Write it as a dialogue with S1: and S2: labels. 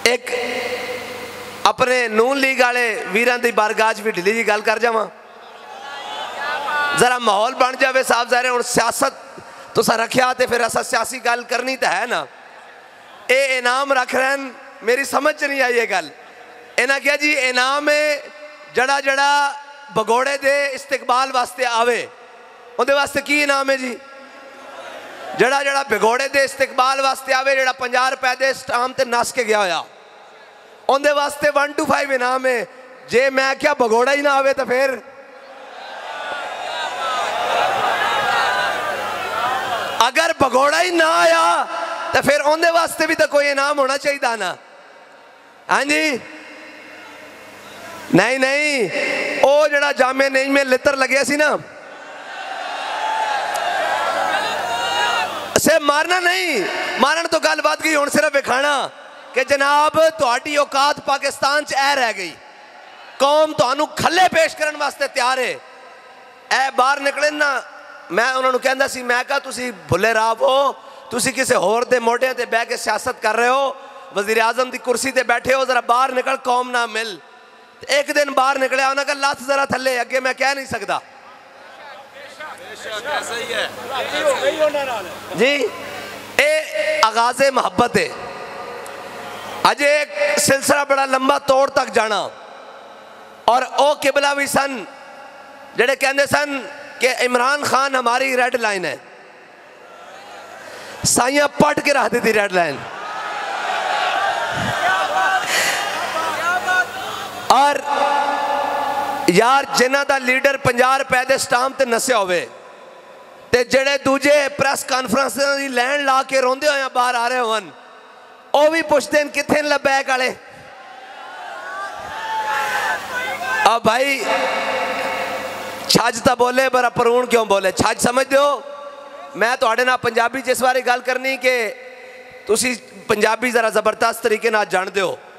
S1: एक अपने नून लीग वाले वीरां दी बारगाह भी ढिली जी गल कर जावां, जरा माहौल बन जाए साफ ज़ाहिर हुण सियासत तुसा रखिया तो फिर असा सियासी गल करनी तो है ना। ये इनाम रख रहे हैं, मेरी समझ च नहीं आई ये गल। इन्हें क्या जी इनाम है जड़ा जड़ा भगोड़े दे इस्तेकबाल वास्ते आवे, उहदे वास्ते की इनाम है जी? जड़ा जड़ा भगोड़े दे इस्तेकबाल वास्ते आवे, जड़ा 50 रुपए दे स्टाम ते नस के गया होया, उहदे वास्ते 1 to 5 इनाम है। जे मैं क्या भगोड़ा ही ना आवे तो फिर अगर भगोड़ा ही ना आया तो फिर उनके वास्ते भी तो कोई इनाम होना चाहिए ना। हाँ जी, नहीं नहीं, वो जड़ा जामे नहीं में लितर लगे सी ना, से मारना नहीं, मारन तो गल बात गई, हुण सिर्फ विखाना कि जनाब तुहाडी औकात पाकिस्तान च ऐ रह गई, कौम तुहानू खले पेश करने वास्ते तैयार है। ऐ बाहर निकले ना, मैं उन्होंने कहंदा सी, मैं कहा तुसी भुले राह हो, तुसी किसी होर दे मोढे ते बह के सियासत कर रहे हो, वजीर आजम की कुर्सी ते बैठे हो, जरा बाहर निकल कौम ना मिल। एक दिन बाहर निकलिया, उन्हें कहा लथ जरा थले, अगे मैं कह नहीं सकता जी। ये आगाज़े मोहब्बत है, अजे एक सिलसिला बड़ा लंबा तौर तक जाना। और ओ किबला भी सन जेड़े कहते सन कि इमरान खान हमारी रेड लाइन है, साइया पट के रख दी थी रेड लाइन। और यार जिन्हों का लीडर 50 रुपए के स्टाम्प ते नसिया होवे ते जेड़े दूजे प्रेस कॉन्फ्रेंस की लैन ला के रोंदे हुए बाहर आ रहे होन, वो भी पुछते हैं किथे न बैक वाले। अब भाई छज तो बोले पर परूण क्यों बोले, छज समझ दो। मैं तुहाडे नाल पंजाबी जिस बारे गल करनी कि तुसी पंजाबी जरा जबरदस्त तरीके नाल जानते हो,